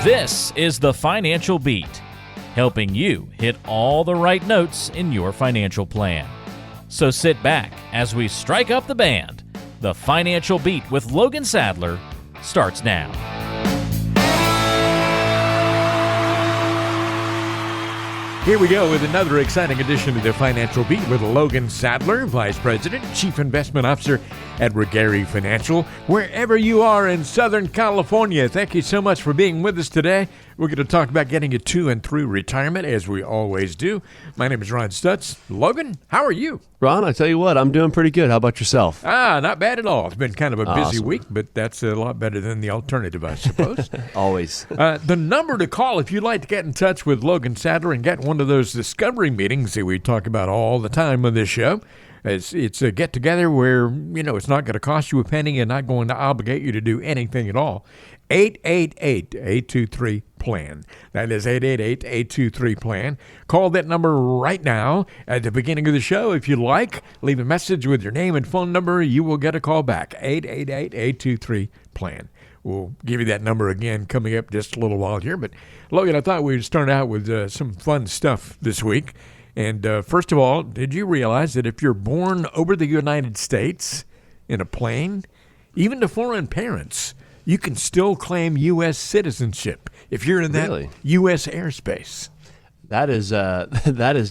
This is the Financial Beat, helping you hit all the right notes in your financial plan. So sit back as we strike up the band. The Financial Beat with Logan Sadler starts now. Here we go with another exciting edition of the Financial Beat with Logan Sadler, Vice President, Chief Investment Officer at Regary Financial. Wherever you are in Southern California, thank you so much for being with us today. We're going to talk about getting you to and through retirement, as we always do. My name is Ron Stutz. Logan, how are you? Ron, I tell you what, I'm doing pretty good. How about yourself? Not bad at all. It's been kind of a busy Awesome. week, but that's a lot better than the alternative, I suppose. Always. The number to call if you'd like to get in touch with Logan Sadler and get one of those discovery meetings that we talk about all the time on this show. It's a get-together where, it's not going to cost you a penny and not going to obligate you to do anything at all. 888-823-PLAN. That is 888-823-PLAN. Call that number right now at the beginning of the show if you'd like. Leave a message with your name and phone number. You will get a call back. 888-823-PLAN. We'll give you that number again coming up just a little while here. But, Logan, I thought we'd start out with some fun stuff this week. And first of all, did you realize that if you're born over the United States in a plane, even to foreign parents, you can still claim U.S. citizenship if you're in that U.S. airspace? That is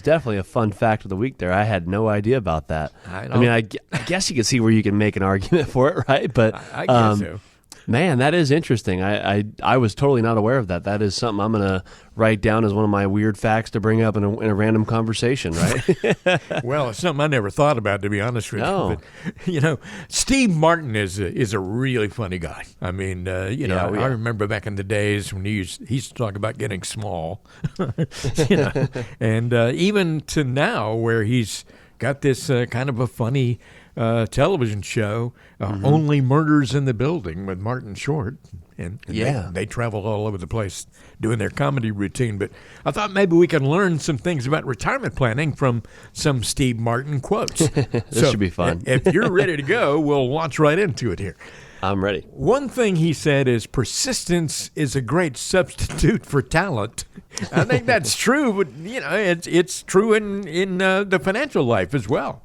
definitely a fun fact of the week there. I had no idea about that. I guess you can see where you can make an argument for it, right? But I guess so. Man, that is interesting. I was totally not aware of that. That is something I'm going to write down as one of my weird facts to bring up in a random conversation, right? Well, it's something I never thought about, to be honest with you. But, Steve Martin is a really funny guy. I mean, I remember back in the days when he used to talk about getting small, and even to now where he's got this kind of a funny television show, Only Murders in the Building with Martin Short. And they travel all over the place doing their comedy routine. But I thought maybe we can learn some things about retirement planning from some Steve Martin quotes. This should be fun. If you're ready to go, we'll launch right into it here. I'm ready. One thing he said is persistence is a great substitute for talent. I think that's true, but it's true in the financial life as well.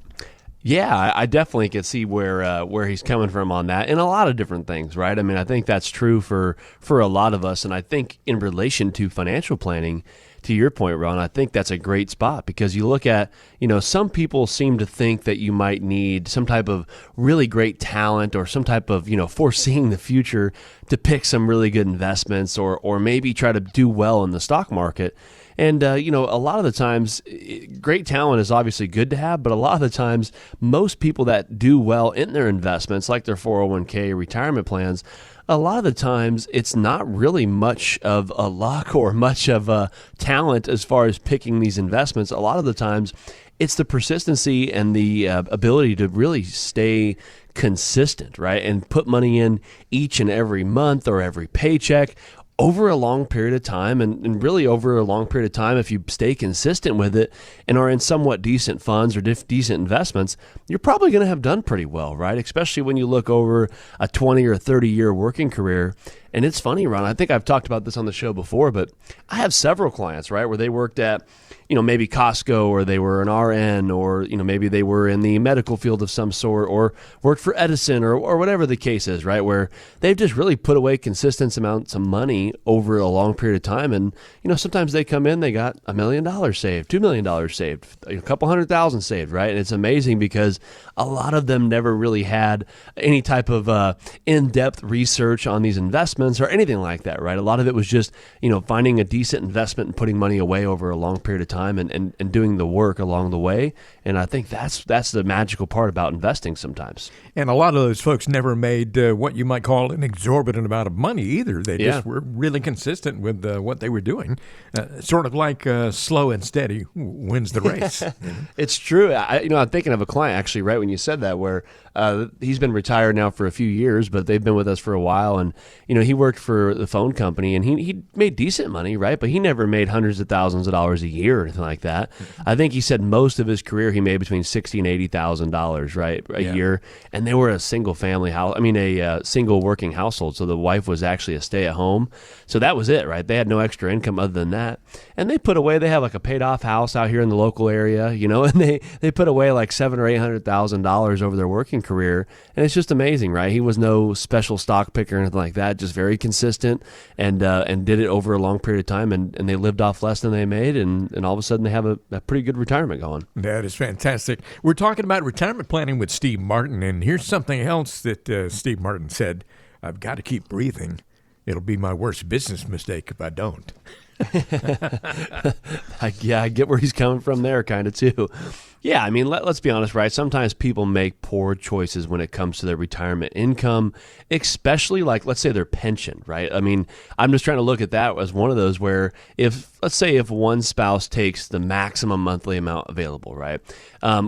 Yeah, I definitely can see where he's coming from on that, and a lot of different things, right? I mean, I think that's true for a lot of us, and I think in relation to financial planning, to your point, Ron, I think that's a great spot because you look at, some people seem to think that you might need some type of really great talent or some type of, foreseeing the future to pick some really good investments or maybe try to do well in the stock market. And, a lot of the times, great talent is obviously good to have, but a lot of the times, most people that do well in their investments, like their 401k, retirement plans, a lot of the times, it's not really much of a luck or much of a talent as far as picking these investments. A lot of the times, it's the persistency and the ability to really stay consistent, right? And put money in each and every month or every paycheck over a long period of time, and really over a long period of time, if you stay consistent with it and are in somewhat decent funds or decent investments, you're probably going to have done pretty well, right? Especially when you look over a 20 or 30-year working career. And it's funny, Ron, I think I've talked about this on the show before, but I have several clients, right, where they worked at, maybe Costco, or they were an RN, or, maybe they were in the medical field of some sort, or worked for Edison, or whatever the case is, right, where they've just really put away consistent amounts of money over a long period of time. And, sometimes they come in, they got $1 million saved, $2 million saved, a couple $100,000 saved, right? And it's amazing because a lot of them never really had any type of in-depth research on these investments or anything like that, right? A lot of it was just, finding a decent investment and putting money away over a long period of time and doing the work along the way. And I think that's the magical part about investing sometimes. And a lot of those folks never made what you might call an exorbitant amount of money either. They just were really consistent with what they were doing. Sort of like slow and steady wins the race. It's true. I'm thinking of a client actually right when you said that, where he's been retired now for a few years, but they've been with us for a while. And, he he worked for the phone company, and he made decent money, right? But he never made hundreds of thousands of dollars a year or anything like that. I think he said most of his career he made between $60,000 and $80,000, right, a year. And they were a single family house. I mean, a single working household. So the wife was actually a stay at home. So that was it, right? They had no extra income other than that. And they put away. They have like a paid off house out here in the local area, you know, and they put away like $700,000 or $800,000 over their working career. And it's just amazing, right? He was no special stock picker or anything like that, just very consistent and did it over a long period of time. And they lived off less than they made. And all of a sudden they have a pretty good retirement going. That is fantastic. We're talking about retirement planning with Steve Martin. And here's something else that Steve Martin said. I've got to keep breathing. It'll be my worst business mistake if I don't. I get where he's coming from there kind of too. Yeah, I mean, let's be honest, right? Sometimes people make poor choices when it comes to their retirement income, especially like, let's say their pension, right? I mean, I'm just trying to look at that as one of those where let's say if one spouse takes the maximum monthly amount available, right?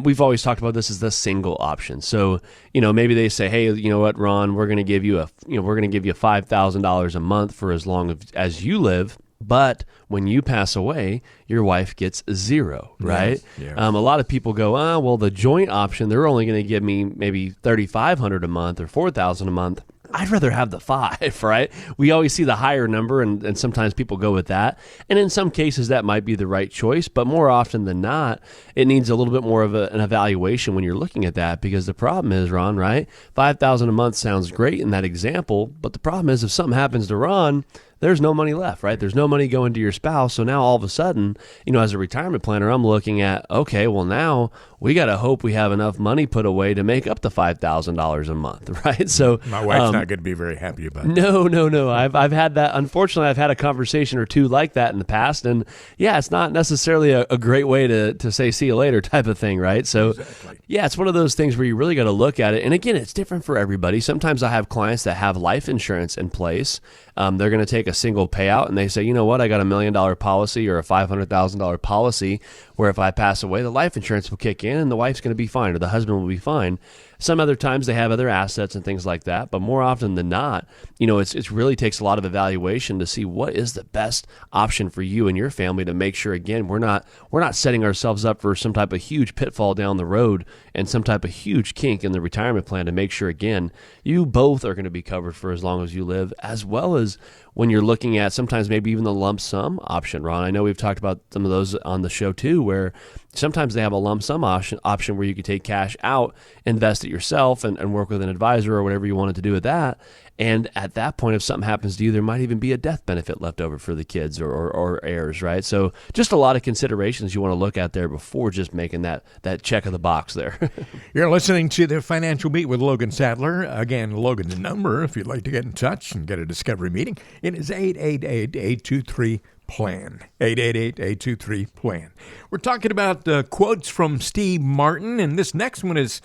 We've always talked about this as the single option. So, you know, maybe they say, hey, you know what, Ron, we're going to give you $5,000 a month for as long as you live. But when you pass away, your wife gets zero, right? Yes. A lot of people go, well, the joint option, they're only going to give me maybe $3,500 a month or $4,000 a month. I'd rather have the 5, right? We always see the higher number, and sometimes people go with that. And in some cases, that might be the right choice. But more often than not, it needs a little bit more of an evaluation when you're looking at that, because the problem is, Ron, right? $5,000 a month sounds great in that example. But the problem is if something happens to Ron, there's no money left, right? There's no money going to your spouse. So now all of a sudden, you know, as a retirement planner, I'm looking at, okay, well now we got to hope we have enough money put away to make up the $5,000 a month, right? So my wife's not going to be very happy about that. No. I've had that. Unfortunately, I've had a conversation or two like that in the past. And yeah, it's not necessarily a great way to say, see you later type of thing, right? So Exactly. yeah, it's one of those things where you really got to look at it. And again, it's different for everybody. Sometimes I have clients that have life insurance in place. They're going to take a single payout and they say, you know what, I got $1 million policy or a $500,000 policy where if I pass away, the life insurance will kick in and the wife's going to be fine or the husband will be fine. Some other times they have other assets and things like that, but more often than not, you know, it's really takes a lot of evaluation to see what is the best option for you and your family to make sure, again, we're not setting ourselves up for some type of huge pitfall down the road and some type of huge kink in the retirement plan to make sure, again, you both are going to be covered for as long as you live, as well as when you're looking at sometimes maybe even the lump sum option, Ron. I know we've talked about some of those on the show too, where sometimes they have a lump sum option where you could take cash out, invest it yourself, and work with an advisor or whatever you wanted to do with that. And at that point, if something happens to you, there might even be a death benefit left over for the kids or heirs, right? So just a lot of considerations you want to look at there before just making that check of the box there. You're listening to the Financial Beat with Logan Sadler. Again, Logan's number, if you'd like to get in touch and get a discovery meeting, it is 888-823-PLAN. 888-823-PLAN. We're talking about quotes from Steve Martin, and this next one is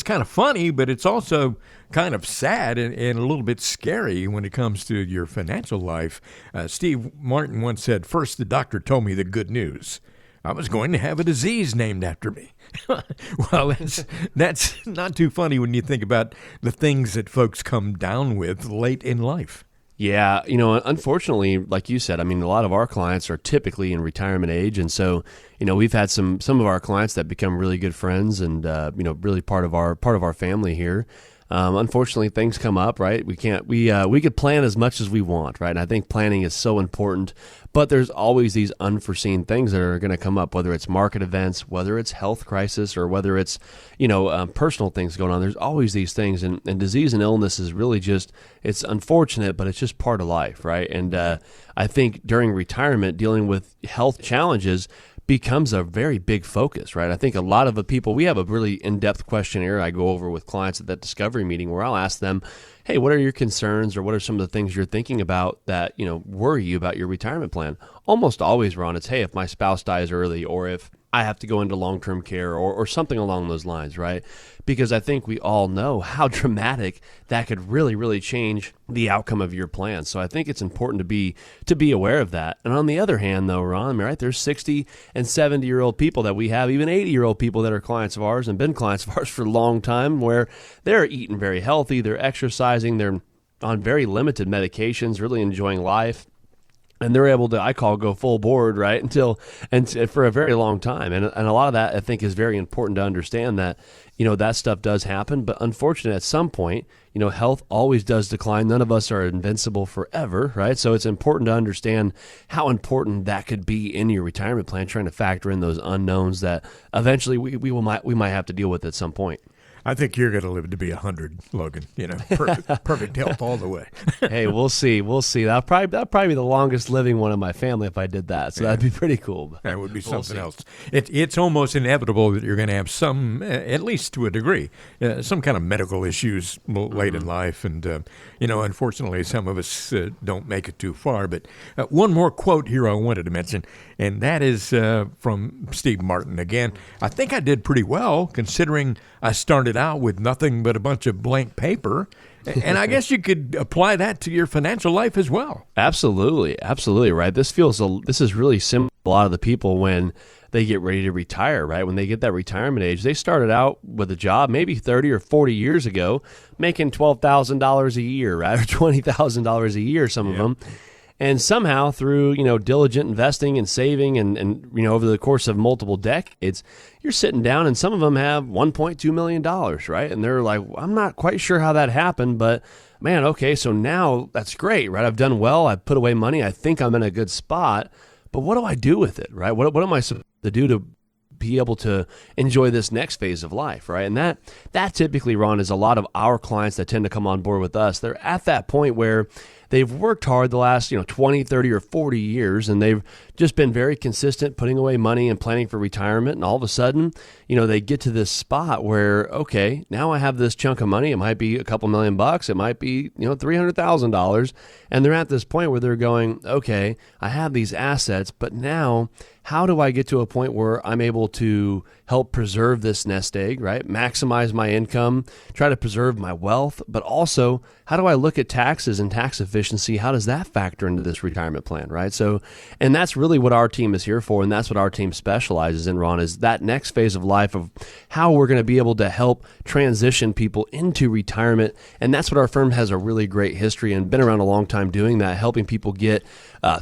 kind of funny, but it's also kind of sad and a little bit scary when it comes to your financial life. Steve Martin once said, "First, the doctor told me the good news. I was going to have a disease named after me." Well, that's not too funny when you think about the things that folks come down with late in life. Yeah, you know, unfortunately, like you said, I mean, a lot of our clients are typically in retirement age, and so, you know, we've had some of our clients that become really good friends and you know, really part of our family here. Unfortunately, things come up, right? We could plan as much as we want, right? And I think planning is so important, but there's always these unforeseen things that are going to come up, whether it's market events, whether it's health crisis, or whether it's, you know, personal things going on. There's always these things, and disease and illness is really just, it's unfortunate, but it's just part of life, right? And I think during retirement, dealing with health challenges becomes a very big focus, right? I think a lot of the people, we have a really in-depth questionnaire I go over with clients at that discovery meeting where I'll ask them, hey, what are your concerns or what are some of the things you're thinking about that, you know, worry you about your retirement plan? Almost always, Ron, it's, hey, if my spouse dies early or if I have to go into long-term care or something along those lines, right? Because I think we all know how dramatic that could really, really change the outcome of your plan. So I think it's important to be aware of that. And on the other hand, though, Ron, right, there's 60 and 70-year-old people that we have, even 80-year-old people that are clients of ours and been clients of ours for a long time, where they're eating very healthy, they're exercising, they're on very limited medications, really enjoying life. And they're able to, I call, go full board, right, and for a very long time. And a lot of that, I think, is very important to understand that, that stuff does happen. But unfortunately, at some point, health always does decline. None of us are invincible forever, right? So it's important to understand how important that could be in your retirement plan, trying to factor in those unknowns that eventually we might have to deal with at some point. I think you're going to live to be 100, Logan. Perfect health all the way. Hey, we'll see. That'll probably be the longest living one in my family if I did that. So that'd be pretty cool. That would be something else. It's almost inevitable that you're going to have some, at least to a degree, some kind of medical issues late in life. And, unfortunately, some of us don't make it too far. But one more quote here I wanted to mention, and that is from Steve Martin. Again, I think I did pretty well considering I started out with nothing but a bunch of blank paper. And I guess you could apply that to your financial life as well. Absolutely, right. This is really similar to a lot of the people when they get ready to retire, right? When they get that retirement age, they started out with a job maybe 30 or 40 years ago, making $12,000 a year, right? Or $20,000 a year, some of them. And somehow through, diligent investing and saving and over the course of multiple decades, you're sitting down and some of them have $1.2 million, right? And they're like, I'm not quite sure how that happened, but man, okay, so now that's great, right? I've done well. I've put away money. I think I'm in a good spot, but what do I do with it, right? What am I supposed to do to be able to enjoy this next phase of life, right? And that typically, Ron, is a lot of our clients that tend to come on board with us. They're at that point where they've worked hard the last 20, 30, or 40 years, and they've just been very consistent putting away money and planning for retirement. And all of a sudden, they get to this spot where, okay, now I have this chunk of money. It might be a couple $1,000,000. It might be, $300,000. And they're at this point where they're going, okay, I have these assets, but now how do I get to a point where I'm able to help preserve this nest egg, right? Maximize my income, try to preserve my wealth, but also how do I look at taxes and tax efficiency? How does that factor into this retirement plan, right? So, and that's really what our team is here for, and that's what our team specializes in, Ron, is that next phase of life of how we're going to be able to help transition people into retirement. And that's what our firm has a really great history and been around a long time doing that, helping people get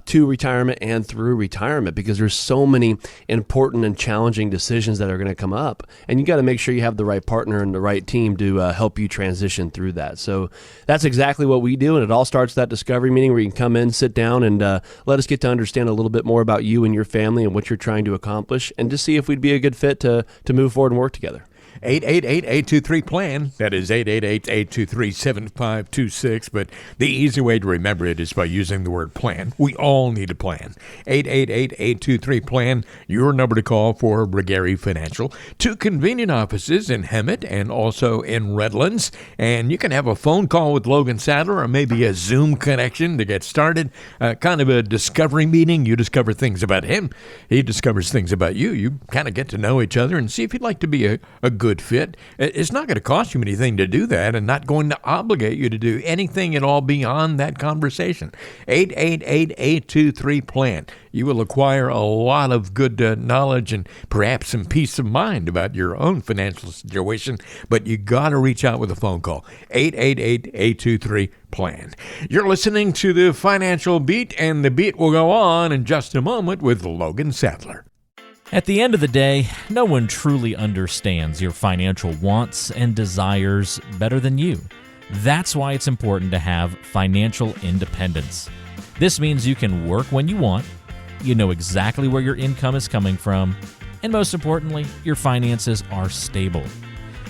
to retirement and through retirement, because there's so many important and challenging decisions that are going to come up, and you got to make sure you have the right partner and the right team to help you transition through that. So that's exactly what we do, and it all starts that discovery meeting where you can come in, sit down, and let us get to understand a little bit more about you and your family and what you're trying to accomplish, and just see if we'd be a good fit to move forward and work together. 888-823-PLAN. That is 888-823-7526. But the easy way to remember it is by using the word plan. We all need a plan. 888-823-PLAN, your number to call for Brigari Financial. 2 convenient offices in Hemet and also in Redlands. And you can have a phone call with Logan Sadler or maybe a Zoom connection to get started. Kind of a discovery meeting. You discover things about him. He discovers things about you. You kind of get to know each other and see if you'd like to be a good fit. It's not going to cost you anything to do that and not going to obligate you to do anything at all beyond that conversation. 888-823-PLAN. You will acquire a lot of good knowledge and perhaps some peace of mind about your own financial situation, but you got to reach out with a phone call. 888-823-PLAN. You're listening to the Financial Beat, and the beat will go on in just a moment with Logan Sadler. At the end of the day, no one truly understands your financial wants and desires better than you. That's why it's important to have financial independence. This means you can work when you want, you know exactly where your income is coming from, and most importantly, your finances are stable.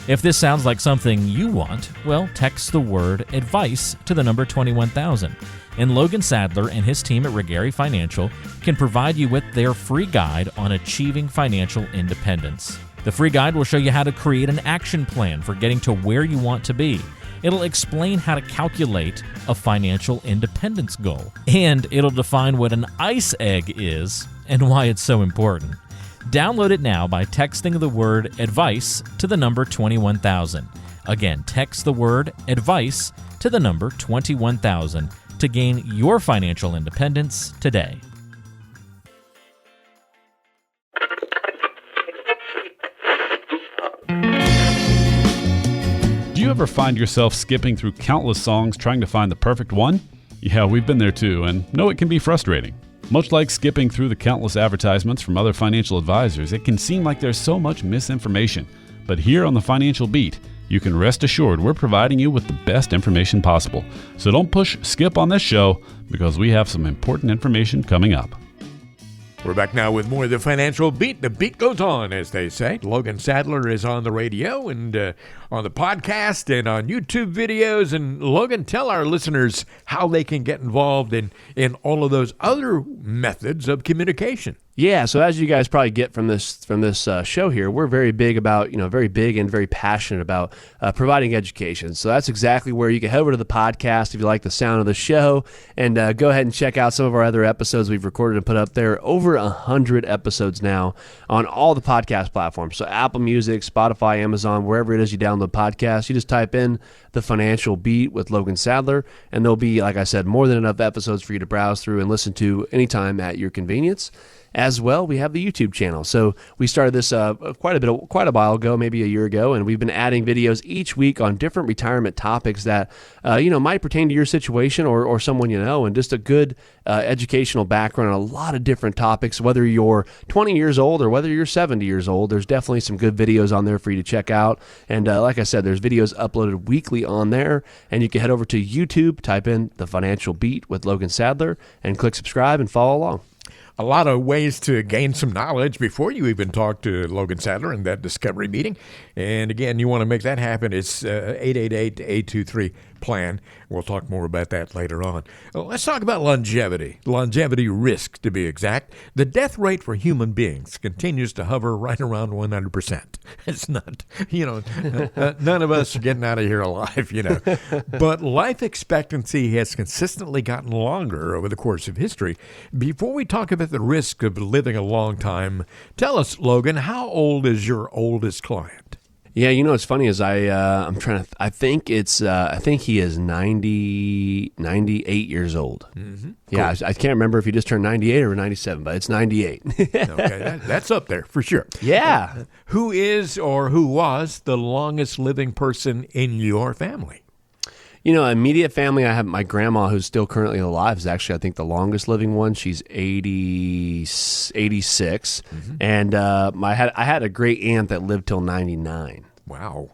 If this sounds like something you want, well, text the word advice to the number 21000. And Logan Sadler and his team at Brigari Financial can provide you with their free guide on achieving financial independence. The free guide will show you how to create an action plan for getting to where you want to be. It'll explain how to calculate a financial independence goal. And it'll define what an ICE egg is and why it's so important. Download it now by texting the word advice to the number 21000. Again, text the word advice to the number 21000 to gain your financial independence today. Do you ever find yourself skipping through countless songs trying to find the perfect one? Yeah, we've been there too, and know it can be frustrating. Much like skipping through the countless advertisements from other financial advisors, it can seem like there's so much misinformation. But here on the Financial Beat, you can rest assured we're providing you with the best information possible. So don't push skip on this show, because we have some important information coming up. We're back now with more of the Financial Beat. The beat goes on, as they say. Logan Sadler is on the radio and on the podcast and on YouTube videos. And Logan, tell our listeners how they can get involved in all of those other methods of communication. Yeah, so as you guys probably get from this show here, we're very big and very passionate about providing education. So that's exactly where you can head over to the podcast if you like the sound of the show, and go ahead and check out some of our other episodes we've recorded and put up there. Over 100 episodes now on all the podcast platforms. So Apple Music, Spotify, Amazon, wherever it is you download podcasts, you just type in The Financial Beat with Logan Sadler, and there'll be, like I said, more than enough episodes for you to browse through and listen to anytime at your convenience. As well, we have the YouTube channel. So we started this quite a while ago, maybe a year ago, and we've been adding videos each week on different retirement topics that might pertain to your situation or someone you know, and just a good educational background on a lot of different topics. Whether you're 20 years old or whether you're 70 years old, there's definitely some good videos on there for you to check out. And like I said, there's videos uploaded weekly on there, and you can head over to YouTube, type in The Financial Beat with Logan Sadler, and click subscribe and follow along. A lot of ways to gain some knowledge before you even talk to Logan Sadler in that discovery meeting. And again, you want to make that happen. It's 888-823-PLAN. We'll talk more about that later on. Let's talk about longevity risk, to be exact. The death rate for human beings continues to hover right around 100%. It's not, none of us are getting out of here alive, But life expectancy has consistently gotten longer over the course of history. Before we talk about the risk of living a long time, tell us, Logan, how old is your oldest client? Yeah, what's funny is I think he is 98 years old. Mm-hmm. Yeah, cool. I can't remember if he just turned 98 or 97, but it's 98. Okay, that's up there for sure. Yeah. Who is or who was the longest living person in your family? Immediate family, I have my grandma, who's still currently alive, is actually, I think, the longest living one. She's 86. Mm-hmm. And I had a great aunt that lived till 99. Wow.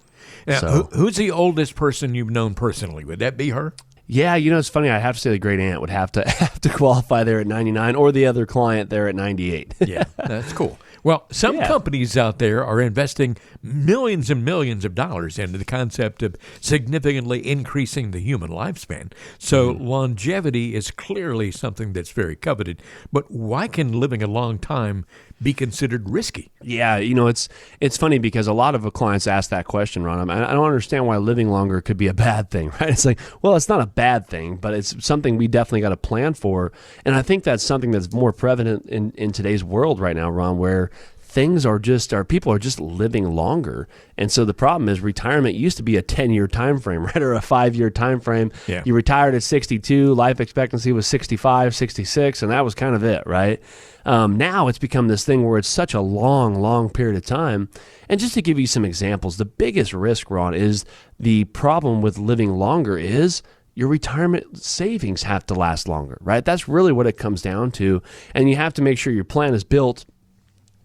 Now, who's the oldest person you've known personally? Would that be her? Yeah, it's funny. I have to say the great aunt would have to qualify there at 99, or the other client there at 98. Yeah, that's cool. Well, some companies out there are investing millions and millions of dollars into the concept of significantly increasing the human lifespan. So longevity is clearly something that's very coveted. But why can living a long time be considered risky? Yeah, it's funny because a lot of clients ask that question, Ron. I don't understand why living longer could be a bad thing, right? It's like, well, it's not a bad thing, but it's something we definitely got to plan for. And I think that's something that's more prevalent in today's world right now, Ron, where people are just living longer. And so the problem is retirement used to be a 10-year time frame, right? Or a 5-year time frame. Yeah. You retired at 62, life expectancy was 65, 66, and that was kind of it, right? Now it's become this thing where it's such a long period of time. And just to give you some examples, the biggest risk, Ron, is the problem with living longer is your retirement savings have to last longer, right? That's really what it comes down to. And you have to make sure your plan is built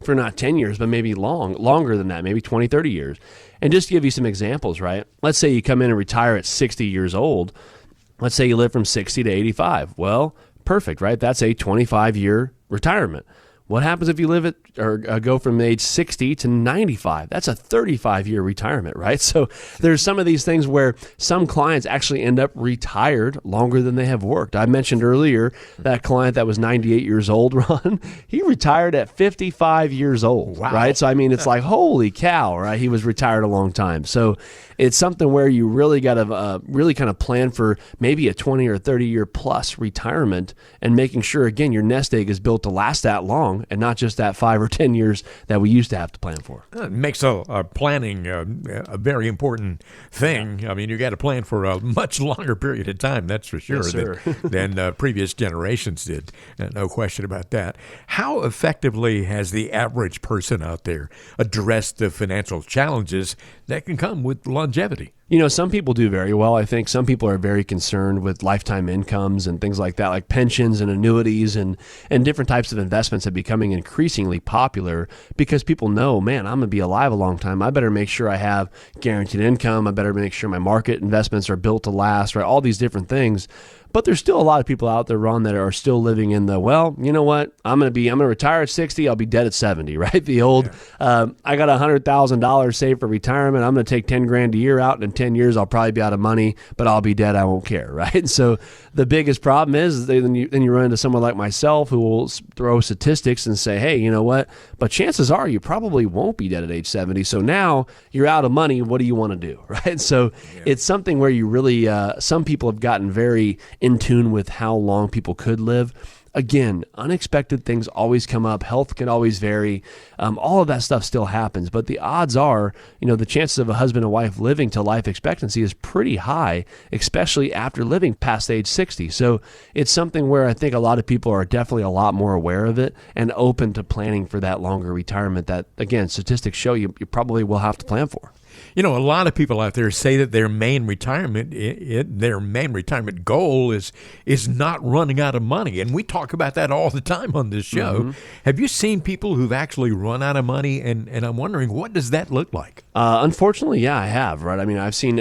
for not 10 years, but maybe longer than that, maybe 20, 30 years. And just to give you some examples, right? Let's say you come in and retire at 60 years old. Let's say you live from 60 to 85. Well, perfect, right? That's a 25-year retirement. What happens if you live go from age 60 to 95? That's a 35-year retirement, right? So there's some of these things where some clients actually end up retired longer than they have worked. I mentioned earlier that client that was 98 years old, Ron, he retired at 55 years old, right? So, it's like, holy cow, right? He was retired a long time. So it's something where you really got to really kind of plan for maybe a 20 or 30-year plus retirement and making sure, again, your nest egg is built to last that long and not just that 5 or 10 years that we used to have to plan for. It makes planning a very important thing. You got to plan for a much longer period of time, that's for sure, than previous generations did. No question about that. How effectively has the average person out there addressed the financial challenges that can come with longevity? longevity? Some people do very well. I think some people are very concerned with lifetime incomes and things like that, like pensions and annuities and different types of investments are becoming increasingly popular because people know, man, I'm going to be alive a long time. I better make sure I have guaranteed income. I better make sure my market investments are built to last, right? All these different things. But there's still a lot of people out there, Ron, that are still living in the, well, you know what? I'm going to retire at 60. I'll be dead at 70, right? The old, I got $100,000 saved for retirement. I'm going to take 10 grand a year out, and in 10 years, I'll probably be out of money, but I'll be dead. I won't care, right? And so the biggest problem is then you run into someone like myself who will throw statistics and say, hey, you know what? But chances are you probably won't be dead at age 70. So now you're out of money. What do you want to do, right? So it's something where you really, some people have gotten very in tune with how long people could live. Again, unexpected things always come up. Health can always vary. All of that stuff still happens. But the odds are, the chances of a husband and wife living to life expectancy is pretty high, especially after living past age 60. So it's something where I think a lot of people are definitely a lot more aware of it and open to planning for that longer retirement that, again, statistics show you probably will have to plan for. A lot of people out there say that their main retirement goal is not running out of money, and we talk about that all the time on this show. Mm-hmm. Have you seen people who've actually run out of money? And I'm wondering, what does that look like? Unfortunately, yeah, I have. Right. I mean, I've seen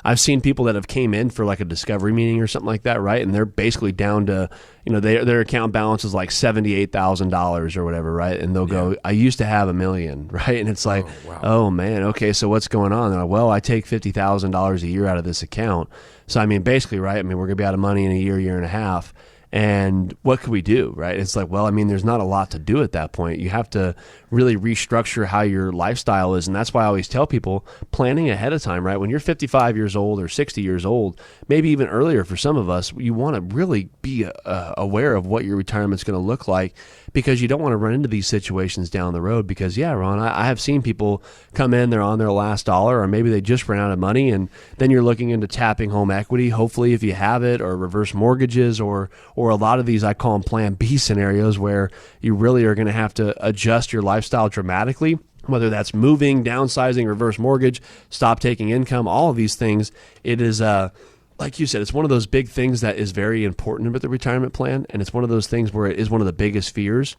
I've seen people that have came in for like a discovery meeting or something like that, right? And they're basically down to their account balance is like $78,000 or whatever, right? And they'll go, I used to have $1 million, right? And it's like, oh man, okay, so what's going on? And I take $50,000 a year out of this account. So I mean, basically, right? I mean, we're gonna be out of money in a year and a half. And what could we do, right? It's like, well, I mean, there's not a lot to do at that point. You have to really restructure how your lifestyle is. And that's why I always tell people planning ahead of time, right? When you're 55 years old or 60 years old, maybe even earlier for some of us, you want to really be aware of what your retirement's going to look like because you don't want to run into these situations down the road. Because, yeah, Ron, I have seen people come in, they're on their last dollar, or maybe they just ran out of money, and then you're looking into tapping home equity, hopefully if you have it, or reverse mortgages, or a lot of these, I call them Plan B scenarios, where you really are going to have to adjust your lifestyle dramatically, whether that's moving, downsizing, reverse mortgage, stop taking income, all of these things. It is, like you said, it's one of those big things that is very important about the retirement plan, and it's one of those things where it is one of the biggest fears.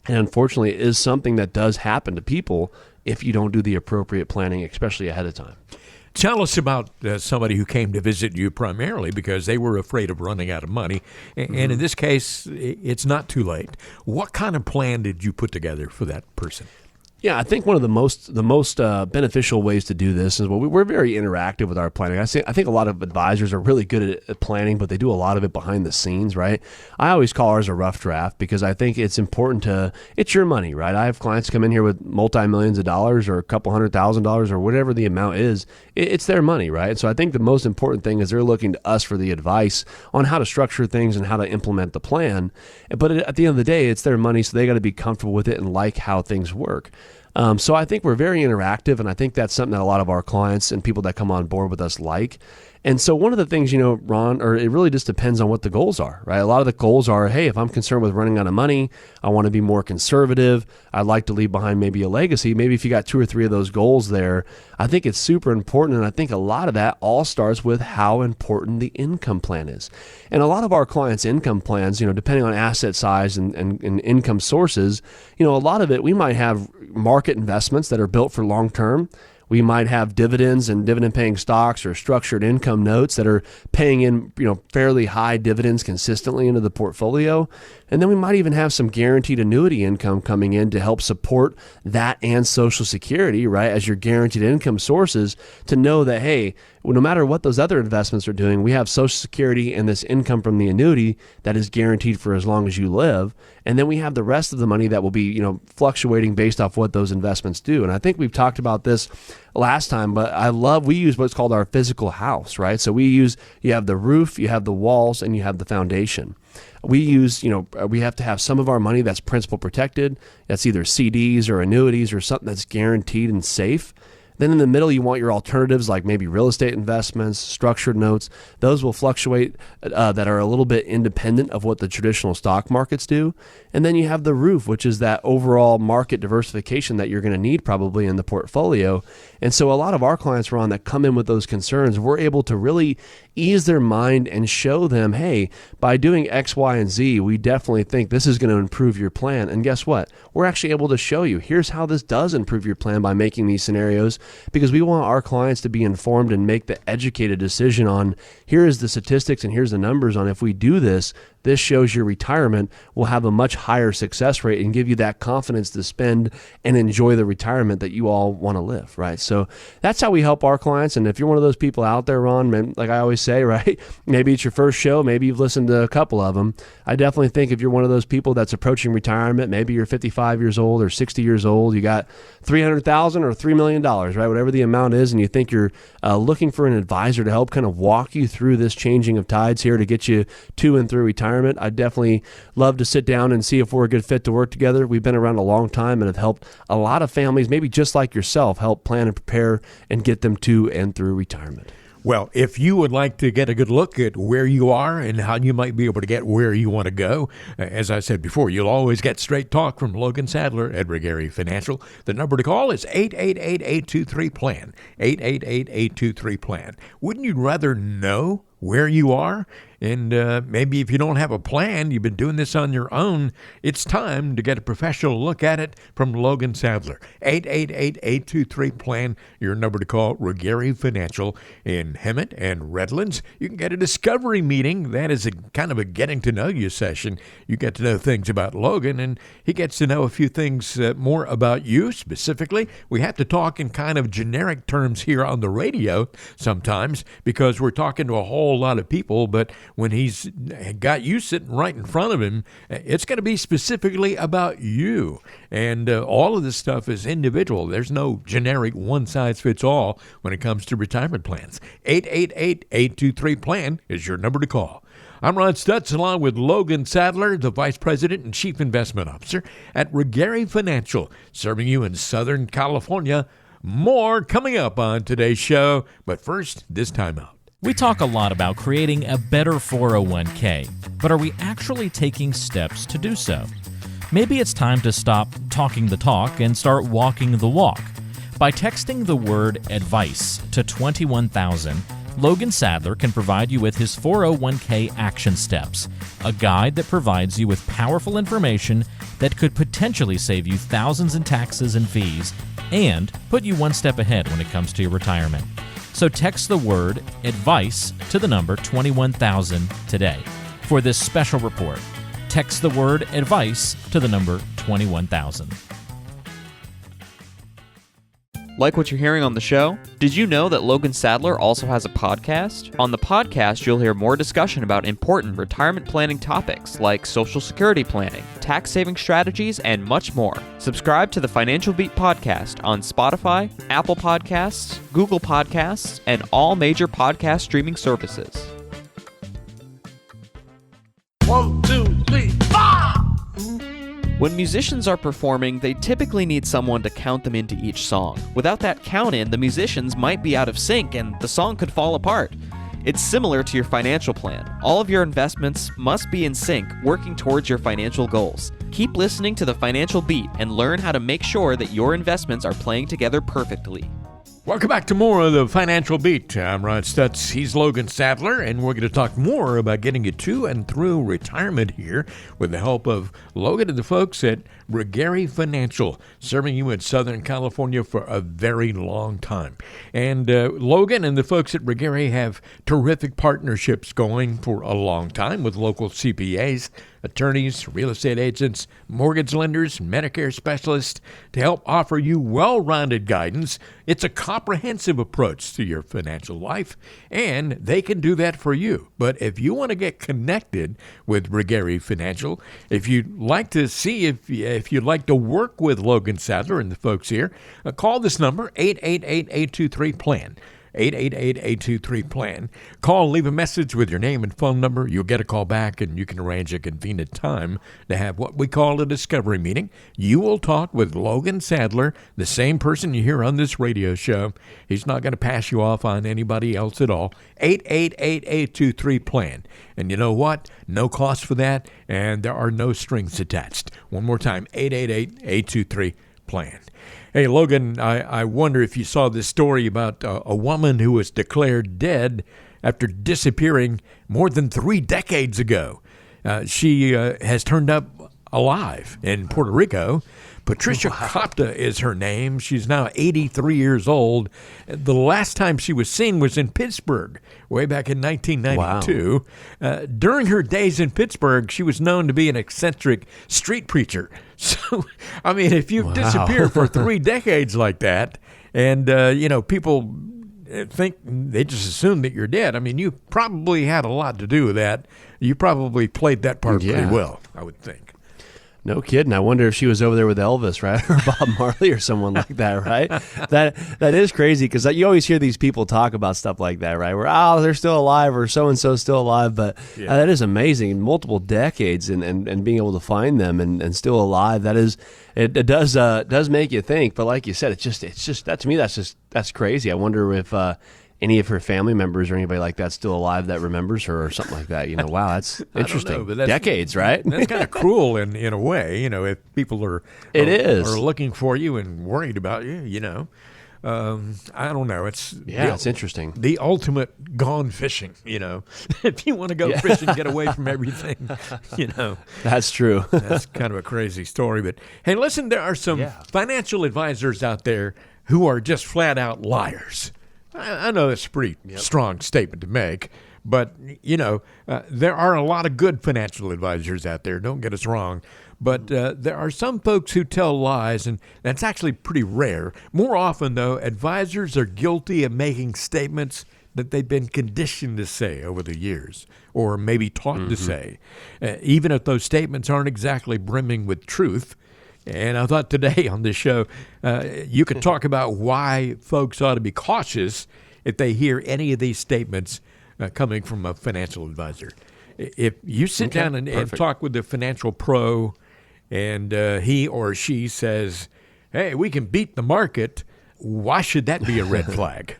And unfortunately, it is something that does happen to people if you don't do the appropriate planning, especially ahead of time. Tell us about somebody who came to visit you primarily because they were afraid of running out of money. And in this case, it's not too late. What kind of plan did you put together for that person? Yeah, I think one of the most beneficial ways to do this is, well, we're very interactive with our planning. I think a lot of advisors are really good at planning, but they do a lot of it behind the scenes, right? I always call ours a rough draft because I think it's important it's your money, right? I have clients come in here with multi-millions of dollars or a couple $100,000 or whatever the amount is. It's their money, right? So I think the most important thing is they're looking to us for the advice on how to structure things and how to implement the plan. But at the end of the day, it's their money, so they got to be comfortable with it and like how things work. So I think we're very interactive, and I think that's something that a lot of our clients and people that come on board with us like. And so one of the things, Ron, or it really just depends on what the goals are, right? A lot of the goals are, hey, if I'm concerned with running out of money, I want to be more conservative. I'd like to leave behind maybe a legacy. Maybe if you got 2 or 3 of those goals there, I think it's super important. And I think a lot of that all starts with how important the income plan is. And a lot of our clients' income plans, depending on asset size and income sources, a lot of it, we might have market investments that are built for long term. We might have dividends and dividend-paying stocks or structured income notes that are paying in, fairly high dividends consistently into the portfolio. And then we might even have some guaranteed annuity income coming in to help support that and Social Security, right, as your guaranteed income sources to know that, hey, no matter what those other investments are doing, we have Social Security and this income from the annuity that is guaranteed for as long as you live. And then we have the rest of the money that will be, fluctuating based off what those investments do. And I think we've talked about this last time, but we use what's called our physical house, right? So you have the roof, you have the walls, and you have the foundation. We have to have some of our money that's principal protected. That's either CDs or annuities or something that's guaranteed and safe. Then in the middle, you want your alternatives like maybe real estate investments, structured notes. Those will fluctuate that are a little bit independent of what the traditional stock markets do. And then you have the roof, which is that overall market diversification that you're going to need probably in the portfolio. And so a lot of our clients, Ron, that come in with those concerns, we're able to really ease their mind and show them, hey, by doing X, Y, and Z, we definitely think this is going to improve your plan. And guess what? We're actually able to show you, here's how this does improve your plan by making these scenarios, because we want our clients to be informed and make the educated decision on, here is the statistics and here's the numbers on if we do this, this shows your retirement will have a much higher success rate and give you that confidence to spend and enjoy the retirement that you all want to live, right? So that's how we help our clients. And if you're one of those people out there, Ron, like I always say, right, maybe it's your first show, maybe you've listened to a couple of them. I definitely think if you're one of those people that's approaching retirement, maybe you're 55 years old or 60 years old, you got $300,000 or $3 million, right? Whatever the amount is, and you think you're looking for an advisor to help kind of walk you through this changing of tides here to get you to and through retirement, I'd definitely love to sit down and see if we're a good fit to work together. We've been around a long time and have helped a lot of families, maybe just like yourself, help plan and prepare and get them to and through retirement. Well, if you would like to get a good look at where you are and how you might be able to get where you want to go, as I said before, you'll always get straight talk from Logan Sadler at Regary Financial. The number to call is 888-823-PLAN, 888-823-PLAN. Wouldn't you rather know where you are? And maybe if you don't have a plan, you've been doing this on your own, it's time to get a professional look at it from Logan Sadler. 888-823-PLAN, your number to call. Regary Financial in Hemet and Redlands. You can get a discovery meeting. That is kind of a getting to know you session. You get to know things about Logan, and he gets to know a few things more about you specifically. We have to talk in kind of generic terms here on the radio sometimes because we're talking to a whole lot of people, but when he's got you sitting right in front of him, it's going to be specifically about you. And all of this stuff is individual. There's no generic one-size-fits-all when it comes to retirement plans. 888-823-PLAN is your number to call. I'm Ron Stutz, along with Logan Sadler, the Vice President and Chief Investment Officer at Regary Financial, serving you in Southern California. More coming up on today's show, but first, this time out. We talk a lot about creating a better 401k, but are we actually taking steps to do so? Maybe it's time to stop talking the talk and start walking the walk. By texting the word advice to 21,000, Logan Sadler can provide you with his 401k action steps, a guide that provides you with powerful information that could potentially save you thousands in taxes and fees and put you one step ahead when it comes to your retirement. So text the word advice to the number 21,000 today. For this special report, text the word advice to the number 21,000. Like what you're hearing on the show? Did you know that Logan Sadler also has a podcast? On the podcast, you'll hear more discussion about important retirement planning topics like Social Security planning, tax-saving strategies, and much more. Subscribe to the Financial Beat podcast on Spotify, Apple Podcasts, Google Podcasts, and all major podcast streaming services. 1, 2, 3, 4! When musicians are performing, they typically need someone to count them into each song. Without that count in, the musicians might be out of sync and the song could fall apart. It's similar to your financial plan. All of your investments must be in sync, working towards your financial goals. Keep listening to the Financial Beat and learn how to make sure that your investments are playing together perfectly. Welcome back to more of the Financial Beat. I'm Ron Stutz. He's Logan Sadler, and we're going to talk more about getting you to and through retirement here with the help of Logan and the folks at Regary Financial, serving you in Southern California for a very long time. And Logan and the folks at Regary have terrific partnerships going for a long time with local CPAs, attorneys, real estate agents, mortgage lenders, Medicare specialists to help offer you well-rounded guidance. It's a comprehensive approach to your financial life, and they can do that for you. But if you want to get connected with Regary Financial, if you'd like to see if you'd like to work with Logan Sadler and the folks here, call this number, 888-823-PLAN. 888-823-PLAN. Call, leave a message with your name and phone number. You'll get a call back, and you can arrange a convenient time to have what we call a discovery meeting. You will talk with Logan Sadler, the same person you hear on this radio show. He's not going to pass you off on anybody else at all. 888-823-PLAN. And you know what? No cost for that, and there are no strings attached. One more time, 888-823-PLAN. Hey, Logan, I wonder if you saw this story about a woman who was declared dead after disappearing more than 3 decades ago. She has turned up alive in Puerto Rico. Patricia Copta is her name. She's now 83 years old. The last time she was seen was in Pittsburgh, way back in 1992. Wow. During her days in Pittsburgh, she was known to be an eccentric street preacher. So, I mean, if you disappear for 3 decades like that, and, people think they just assume that you're dead. I mean, you probably had a lot to do with that. You probably played that part pretty well, I would think. No kidding. I wonder if she was over there with Elvis, right, or Bob Marley or someone like that, right? That is crazy because you always hear these people talk about stuff like that, right? Where they're still alive or so and so still alive, but that is amazing. Multiple decades and being able to find them and still alive. That is it does make you think. But like you said, it's just that to me that's crazy. I wonder if any of her family members or anybody like that still alive that remembers her or something like that. Wow, that's interesting. Decades, right? That's kind of cruel in a way, if people are looking for you and worried about you, I don't know. It's interesting. The ultimate gone fishing, If you want to go fishing, get away from everything, That's true. That's kind of a crazy story. But hey, listen, there are some financial advisors out there who are just flat out liars. I know that's a pretty strong statement to make, but, there are a lot of good financial advisors out there. Don't get us wrong. But there are some folks who tell lies, and that's actually pretty rare. More often, though, advisors are guilty of making statements that they've been conditioned to say over the years, or maybe taught to say, even if those statements aren't exactly brimming with truth. And I thought today on this show, you could talk about why folks ought to be cautious if they hear any of these statements coming from a financial advisor. If you sit down and talk with a financial pro and he or she says, hey, we can beat the market, why should that be a red flag?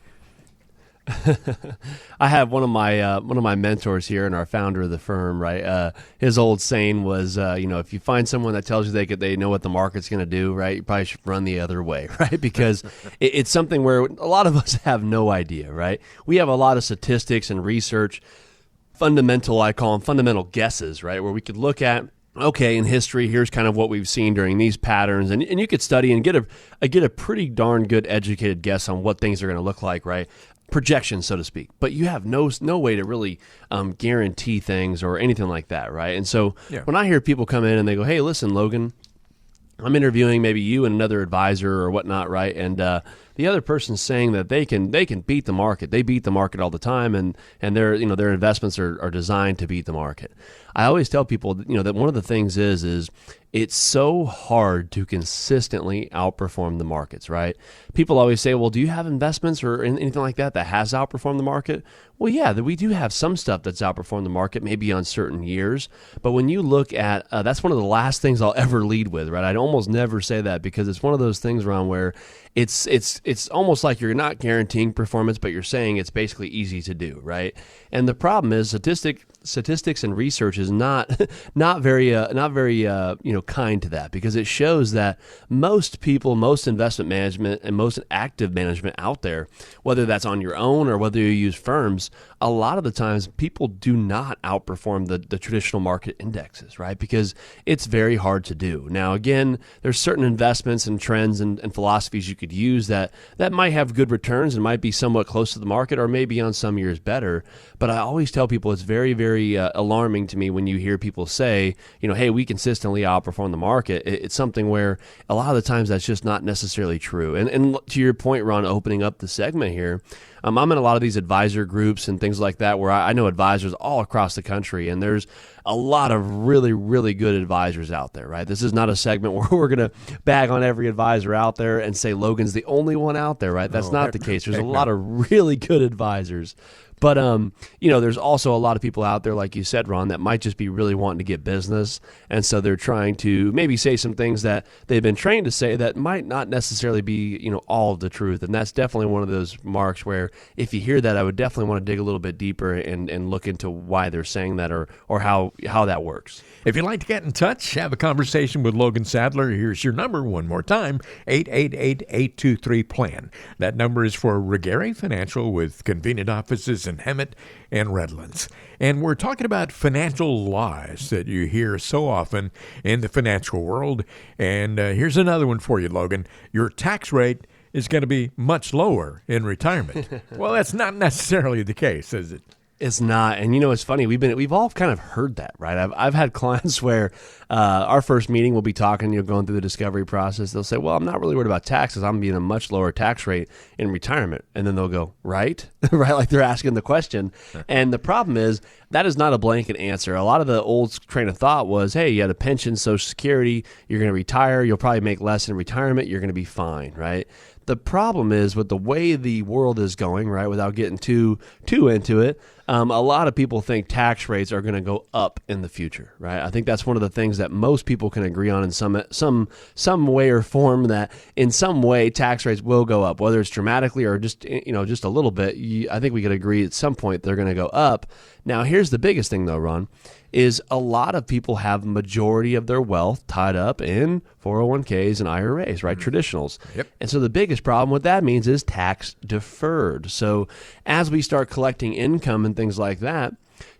I have one of my mentors here and our founder of the firm, right? His old saying was, if you find someone that tells you they know what the market's going to do, right, you probably should run the other way, right? Because it's something where a lot of us have no idea, right? We have a lot of statistics and research, I call them fundamental guesses, right, where we could look at, okay, in history, here's kind of what we've seen during these patterns, and you could study and get a pretty darn good educated guess on what things are going to look like, right? Projection, so to speak, but you have no way to really guarantee things or anything like that, right? And so when I hear people come in and they go, hey, listen, Logan, I'm interviewing maybe you and another advisor or whatnot, right? And the other person's saying that they can beat the market. They beat the market all the time, and their investments are designed to beat the market. I always tell people that one of the things is it's so hard to consistently outperform the markets, right? People always say, well, do you have investments or anything like that has outperformed the market? Well, yeah, we do have some stuff that's outperformed the market, maybe on certain years. But when you look at, that's one of the last things I'll ever lead with, right? I'd almost never say that because it's one of those things, Ron, where it's almost like you're not guaranteeing performance, but you're saying it's basically easy to do, right? And the problem is statistics and research is not very kind to that, because it shows that most people, most investment management and most active management out there, whether that's on your own or whether you use firms, a lot of the times people do not outperform the traditional market indexes, right? Because it's very hard to do. Now, again, there's certain investments and trends and philosophies you could use that might have good returns and might be somewhat close to the market or maybe on some years better. But I always tell people it's very, very very alarming to me when you hear people say, hey, we consistently outperform the market. It's something where a lot of the times that's just not necessarily true. And to your point, Ron, opening up the segment here, I'm in a lot of these advisor groups and things like that where I know advisors all across the country, and there's a lot of really, really good advisors out there, right? This is not a segment where we're going to bag on every advisor out there and say Logan's the only one out there, right? That's not the case. There's a lot of really good advisors. But, there's also a lot of people out there, like you said, Ron, that might just be really wanting to get business. And so they're trying to maybe say some things that they've been trained to say that might not necessarily be, all of the truth. And that's definitely one of those marks where if you hear that, I would definitely want to dig a little bit deeper and look into why they're saying that or how that works. If you'd like to get in touch, have a conversation with Logan Sadler, here's your number one more time, 888-823-PLAN. That number is for Regari Financial with convenient offices in Hemet and Redlands. And we're talking about financial lies that you hear so often in the financial world. And here's another one for you, Logan. Your tax rate is going to be much lower in retirement. Well, that's not necessarily the case, is it? It's not. And it's funny. We've all kind of heard that, right? I've had clients where our first meeting we'll be talking, going through the discovery process. They'll say, well, I'm not really worried about taxes. I'm being a much lower tax rate in retirement. And then they'll go, right? Right? Like they're asking the question. And the problem is that is not a blanket answer. A lot of the old train of thought was, hey, you had a pension, Social Security, you're going to retire, you'll probably make less in retirement, you're going to be fine, right? The problem is with the way the world is going, right, without getting too into it, a lot of people think tax rates are going to go up in the future, right? I think that's one of the things that most people can agree on in some way or form, that in some way tax rates will go up, whether it's dramatically or just just a little bit. I think we could agree at some point they're going to go up. Now, here's the biggest thing, though, Ron, is a lot of people have majority of their wealth tied up in 401ks and IRAs, right? Traditionals. Yep. And so the biggest problem what that means is tax deferred. So as we start collecting income and things like that,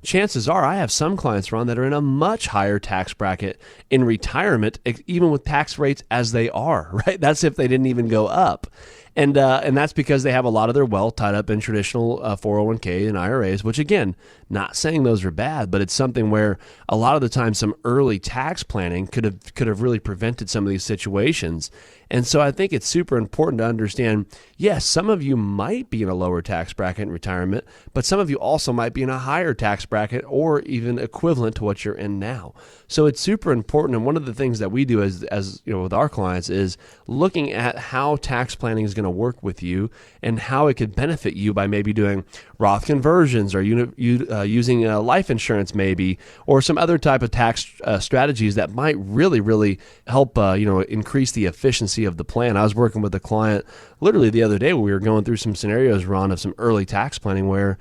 chances are I have some clients, Ron, that are in a much higher tax bracket in retirement, even with tax rates as they are, right? That's if they didn't even go up. And that's because they have a lot of their wealth tied up in traditional 401k and IRAs, which, again, not saying those are bad, but it's something where a lot of the time some early tax planning could have really prevented some of these situations. And so I think it's super important to understand, yes, some of you might be in a lower tax bracket in retirement, but some of you also might be in a higher tax bracket or even equivalent to what you're in now. So it's super important. And one of the things that we do as with our clients is looking at how tax planning is going to work with you and how it could benefit you by maybe doing Roth conversions or using life insurance maybe, or some other type of tax strategies that might really, really help increase the efficiency of the plan. I was working with a client literally the other day where we were going through some scenarios, Ron, of some early tax planning where,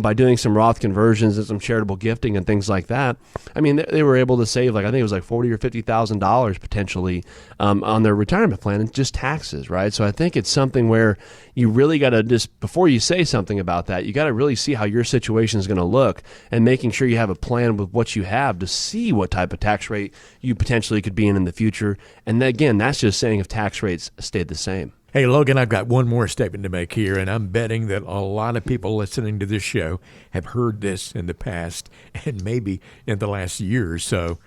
by doing some Roth conversions and some charitable gifting and things like that, I mean, they were able to save I think it was like $40,000 or $50,000 potentially on their retirement plan and just taxes, right? So I think it's something where you really got to just, before you say something about that, you got to really see how your situation is going to look and making sure you have a plan with what you have to see what type of tax rate you potentially could be in the future. And then, again, that's just saying if tax rates stayed the same. Hey, Logan, I've got one more statement to make here, and I'm betting that a lot of people listening to this show have heard this in the past and maybe in the last year or so.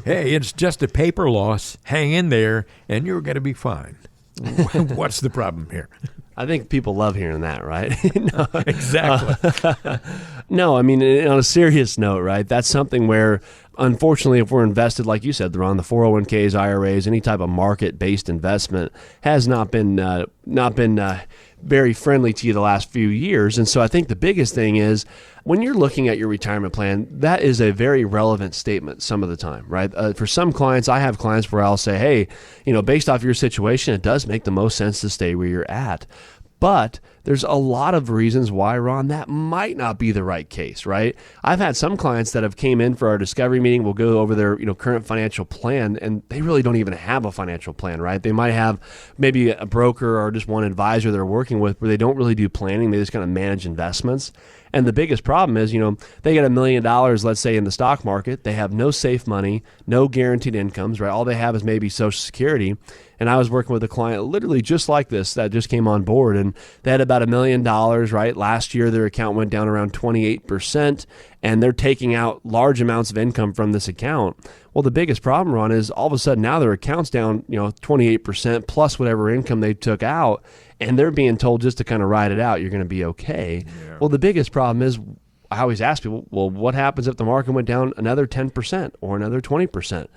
Hey, it's just a paper loss. Hang in there, and you're going to be fine. What's the problem here? I think people love hearing that, right? No, exactly. No, I mean, on a serious note, right? That's something where, unfortunately, if we're invested, like you said, Ron, the 401ks, IRAs, any type of market-based investment has not been very friendly to you the last few years. And so I think the biggest thing is when you're looking at your retirement plan, that is a very relevant statement some of the time, right? For some clients, I have clients where I'll say, hey, based off your situation, it does make the most sense to stay where you're at. But there's a lot of reasons why, Ron, that might not be the right case, right? I've had some clients that have came in for our discovery meeting. We'll go over their current financial plan, and they really don't even have a financial plan, right? They might have maybe a broker or just one advisor they're working with where they don't really do planning. They just kind of manage investments. And the biggest problem is, they get $1 million, let's say, in the stock market. They have no safe money, no guaranteed incomes, right? All they have is maybe Social Security. And I was working with a client literally just like this that just came on board, and they had about about $1 million, right? Last year, their account went down around 28%, and they're taking out large amounts of income from this account. Well, the biggest problem, Ron, is all of a sudden now their account's down, 28% plus whatever income they took out, and they're being told just to kind of ride it out. You're going to be okay. Yeah. Well, the biggest problem is, I always ask people, well, what happens if the market went down another 10% or another 20%?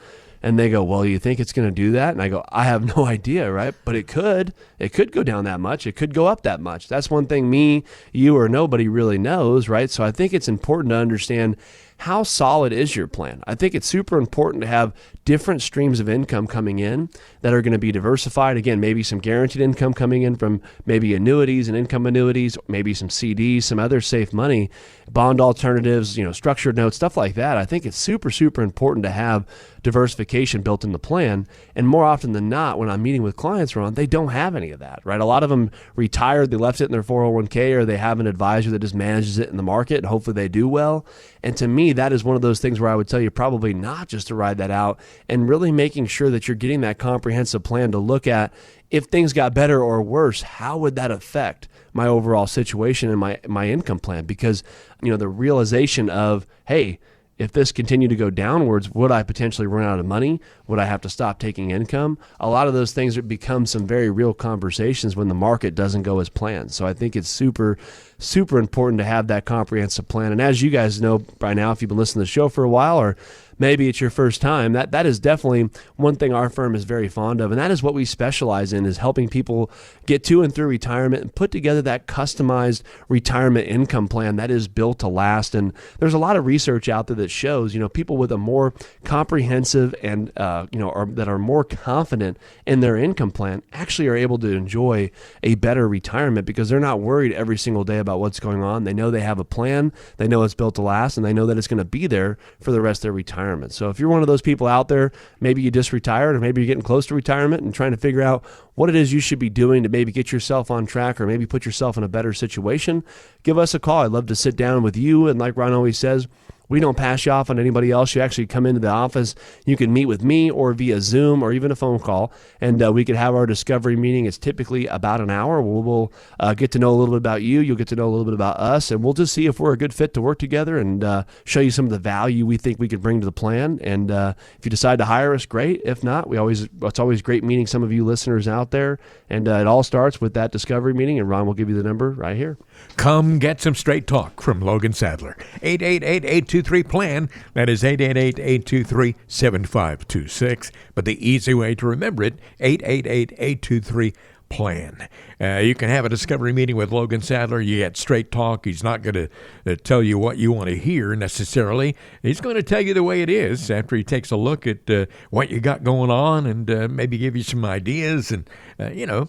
And they go, well, you think it's going to do that? And I go, I have no idea, right? But it could. It could go down that much. It could go up that much. That's one thing me, you, or nobody really knows, right? So I think it's important to understand, how solid is your plan? I think it's super important to have different streams of income coming in that are going to be diversified. Again, maybe some guaranteed income coming in from maybe annuities and income annuities, maybe some CDs, some other safe money, bond alternatives, structured notes, stuff like that. I think it's super, super important to have diversification built in the plan. And more often than not, when I'm meeting with clients, Ron, they don't have any of that, right? A lot of them retired, they left it in their 401k, or they have an advisor that just manages it in the market, and hopefully they do well. And to me, that is one of those things where I would tell you probably not just to ride that out, and really making sure that you're getting that comprehensive plan to look at, if things got better or worse, how would that affect my overall situation and my income plan? Because, the realization of, hey, if this continued to go downwards, would I potentially run out of money? Would I have to stop taking income? A lot of those things become some very real conversations when the market doesn't go as planned. So I think it's super, super important to have that comprehensive plan. And as you guys know by now, if you've been listening to the show for a while, or maybe it's your first time, that is definitely one thing our firm is very fond of. And that is what we specialize in, is helping people get to and through retirement and put together that customized retirement income plan that is built to last. And there's a lot of research out there that shows, people with a more comprehensive and, that are more confident in their income plan actually are able to enjoy a better retirement, because they're not worried every single day about what's going on. They know they have a plan, they know it's built to last, and they know that it's going to be there for the rest of their retirement. So if you're one of those people out there, maybe you just retired, or maybe you're getting close to retirement and trying to figure out what it is you should be doing to maybe get yourself on track, or maybe put yourself in a better situation, give us a call. I'd love to sit down with you. And like Ron always says, we don't pass you off on anybody else. You actually come into the office. You can meet with me, or via Zoom, or even a phone call, and we could have our discovery meeting. It's typically about an hour. We'll get to know a little bit about you. You'll get to know a little bit about us, and we'll just see if we're a good fit to work together, and show you some of the value we think we could bring to the plan. And if you decide to hire us, great. If not, it's always great meeting some of you listeners out there. And it all starts with that discovery meeting, and Ron will give you the number right here. Come get some straight talk from Logan Sadler. 888-823-PLAN. That is 888-823-7526. But the easy way to remember it, 888-823-PLAN. You can have a discovery meeting with Logan Sadler. You get straight talk. He's not going to tell you what you want to hear necessarily. He's going to tell you the way it is after he takes a look at what you got going on, and maybe give you some ideas. And,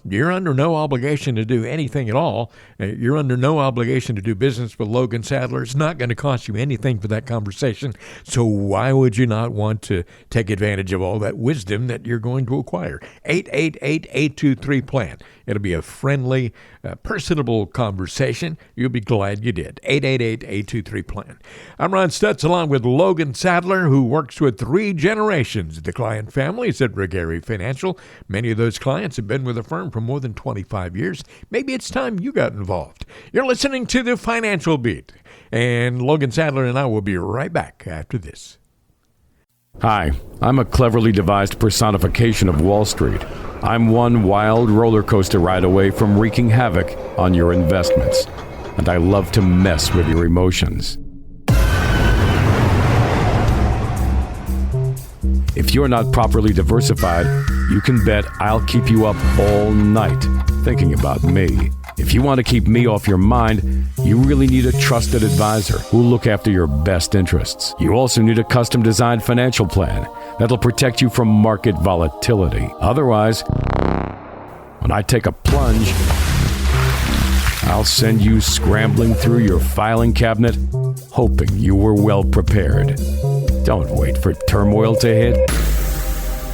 you're under no obligation to do anything at all. You're under no obligation to do business with Logan Sadler. It's not going to cost you anything for that conversation. So why would you not want to take advantage of all that wisdom that you're going to acquire? 888-823-PLAN. It'll be a friendly, personable conversation. You'll be glad you did. 888-823-PLAN. I'm Ron Stutz, along with Logan Sadler, who works with 3 generations of the client families at Regari Financial. Many of those clients have been with the firm for more than 25 years. Maybe it's time you got involved. You're listening to The Financial Beat, and Logan Sadler and I will be right back after this. Hi, I'm a cleverly devised personification of Wall Street. I'm one wild roller coaster ride away from wreaking havoc on your investments, and I love to mess with your emotions. If you're not properly diversified, you can bet I'll keep you up all night thinking about me. If you want to keep me off your mind, you really need a trusted advisor who'll look after your best interests. You also need a custom-designed financial plan that'll protect you from market volatility. Otherwise, when I take a plunge, I'll send you scrambling through your filing cabinet, hoping you were well prepared. Don't wait for turmoil to hit.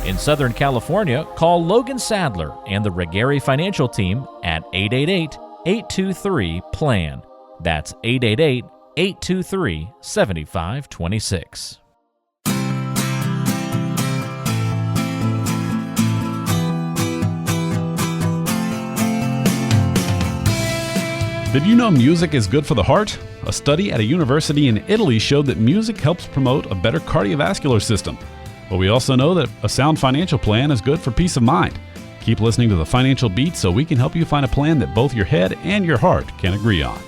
In Southern California, call Logan Sadler and the Regari Financial Team at 888-823-PLAN. That's 888-823-7526. Did you know music is good for the heart? A study at a university in Italy showed that music helps promote a better cardiovascular system. But we also know that a sound financial plan is good for peace of mind. Keep listening to the Financial Beat so we can help you find a plan that both your head and your heart can agree on.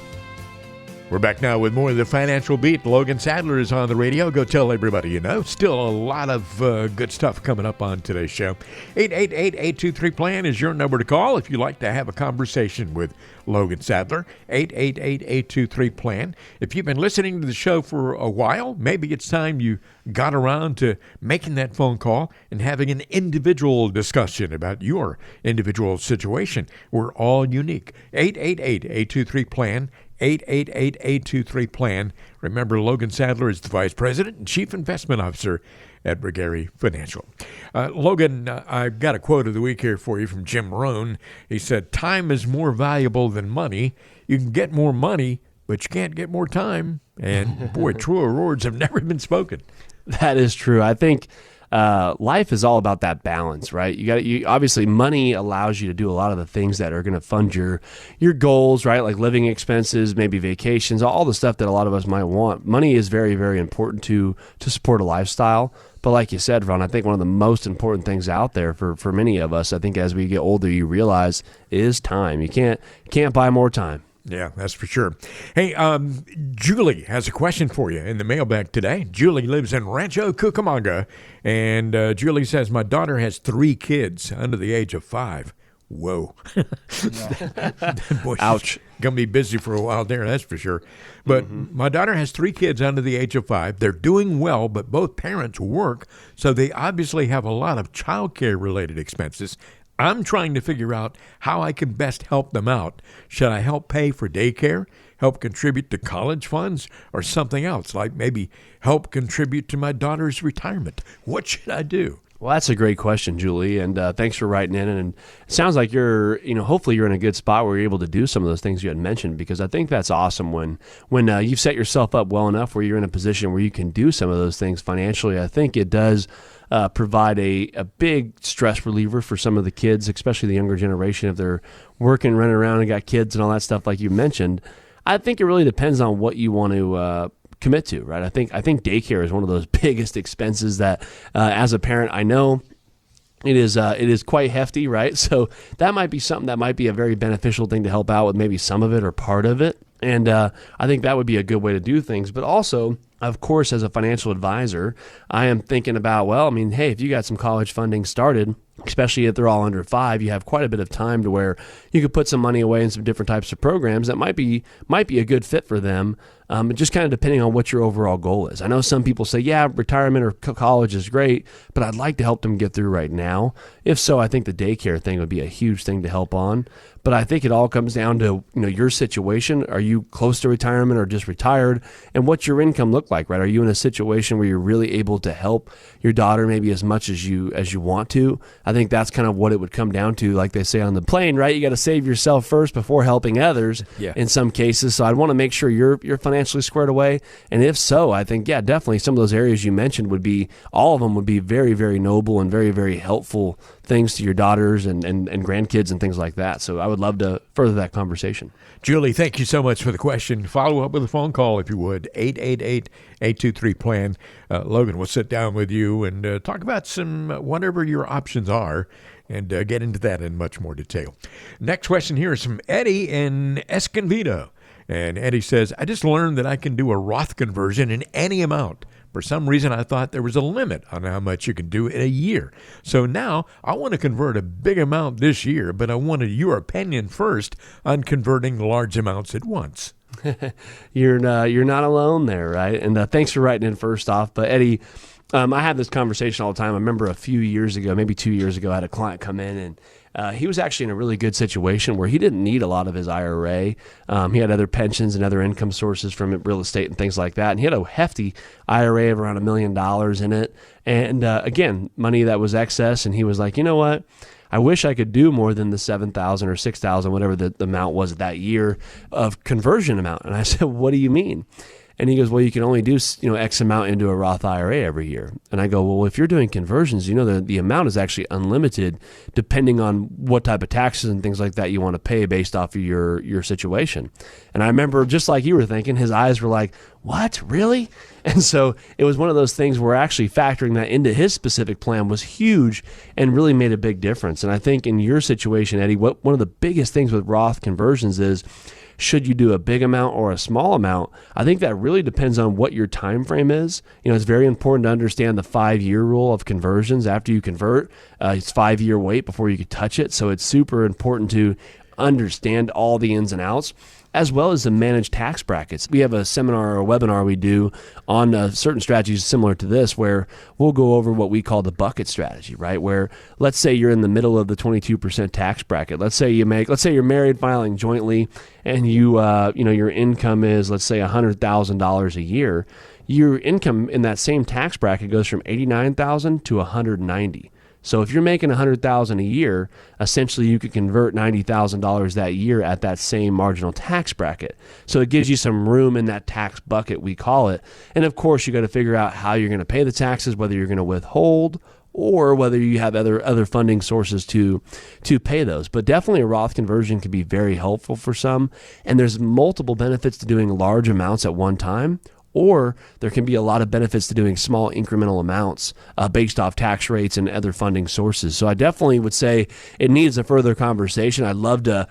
We're back now with more of the Financial Beat. Logan Sadler is on the radio. Go tell everybody you know. Still a lot of good stuff coming up on today's show. 888-823-PLAN is your number to call if you'd like to have a conversation with Logan Sadler. 888-823-PLAN. If you've been listening to the show for a while, maybe it's time you got around to making that phone call and having an individual discussion about your individual situation. We're all unique. 888-823-PLAN. 888-823-PLAN. Remember, Logan Sadler is the Vice President and Chief Investment Officer at Brigari Financial. Logan, I've got a quote of the week here for you from Jim Rohn. He said, "Time is more valuable than money. You can get more money, but you can't get more time." And boy, truer words have never been spoken. That is true. I think life is all about that balance, right? You obviously money allows you to do a lot of the things that are going to fund your goals, right? Like living expenses, maybe vacations, all the stuff that a lot of us might want. Money is very, very important to support a lifestyle. But like you said, Ron, I think one of the most important things out there for many of us, I think as we get older, you realize is time. You can't buy more time. Yeah, that's for sure. Hey, Julie has a question for you in the mailbag today. Julie lives in Rancho Cucamonga, and Julie says, "My daughter has 3 kids under the age of 5. Whoa. Boy, Ouch. Going to be busy for a while there, that's for sure. But my daughter has 3 kids under the age of 5. They're doing well, but both parents work, so they obviously have a lot of childcare related expenses. I'm trying to figure out how I can best help them out. Should I help pay for daycare, help contribute to college funds, or something else, like maybe help contribute to my daughter's retirement? What should I do?" Well, that's a great question, Julie, and thanks for writing in. And it sounds like hopefully you're in a good spot where you're able to do some of those things you had mentioned, because I think that's awesome when you've set yourself up well enough where you're in a position where you can do some of those things financially. I think it does provide a big stress reliever for some of the kids, especially the younger generation, if they're working, running around and got kids and all that stuff like you mentioned. I think it really depends on what you want to commit to, right? I think daycare is one of those biggest expenses that as a parent, I know it is quite hefty, right? So that might be something that might be a very beneficial thing to help out with, maybe some of it or part of it. And I think that would be a good way to do things. But also, of course, as a financial advisor, I am thinking about, hey, if you got some college funding started, especially if they're all under 5, you have quite a bit of time to where you could put some money away in some different types of programs that might be a good fit for them. Just kind of depending on what your overall goal is. I know some people say, yeah, retirement or college is great, but I'd like to help them get through right now. If so, I think the daycare thing would be a huge thing to help on. But I think it all comes down to your situation. Are you close to retirement or just retired? And what's your income look like, right? Are you in a situation where you're really able to help your daughter maybe as much as you want to? I think that's kind of what it would come down to, like they say on the plane, right? You got to save yourself first before helping others in some cases. So I'd want to make sure you're financially squared away. And if so, I think, definitely some of those areas you mentioned all of them would be very, very noble and very, very helpful things to your daughters and grandkids and things like that. So I would love to further that conversation. Julie, thank you so much for the question. Follow up with a phone call if you would, 888-823-PLAN. Logan, we'll sit down with you and talk about whatever your options are and get into that in much more detail. Next question here is from Eddie in Escondido. And Eddie says, "I just learned that I can do a Roth conversion in any amount. For some reason, I thought there was a limit on how much you can do in a year. So now I want to convert a big amount this year, but I wanted your opinion first on converting large amounts at once." You're not alone there, right? And thanks for writing in first off. But Eddie, I have this conversation all the time. I remember a few years ago, maybe 2 years ago, I had a client come in and he was actually in a really good situation where he didn't need a lot of his IRA. He had other pensions and other income sources from real estate and things like that. And he had a hefty IRA of around $1 million in it. And again, money that was excess. And he was like, you know what? I wish I could do more than the $7,000 or $6,000, whatever the amount was that year of conversion amount. And I said, what do you mean? And he goes, well, you can only do, X amount into a Roth IRA every year. And I go, well, if you're doing conversions, the amount is actually unlimited depending on what type of taxes and things like that you want to pay based off of your situation. And I remember, just like you were thinking, his eyes were like, what, really? And so it was one of those things where actually factoring that into his specific plan was huge and really made a big difference. And I think in your situation, Eddie, one of the biggest things with Roth conversions is, should you do a big amount or a small amount? I think that really depends on what your time frame is. It's very important to understand the 5-year rule of conversions. After you convert, it's 5-year wait before you can touch it. So it's super important to understand all the ins and outs, as well as the managed tax brackets. We have a seminar or a webinar we do on certain strategies similar to this, where we'll go over what we call the bucket strategy, right? Where let's say you're in the middle of the 22% tax bracket. Let's say you're married filing jointly, and your income is, let's say, $100,000 a year. Your income in that same tax bracket goes from $89,000 to $190,000. So if you're making $100,000 a year, essentially you could convert $90,000 that year at that same marginal tax bracket. So it gives you some room in that tax bucket, we call it. And of course, you got to figure out how you're going to pay the taxes, whether you're going to withhold or whether you have other funding sources to pay those. But definitely a Roth conversion can be very helpful for some. And there's multiple benefits to doing large amounts at one time. Or there can be a lot of benefits to doing small incremental amounts based off tax rates and other funding sources. So I definitely would say it needs a further conversation. I'd love to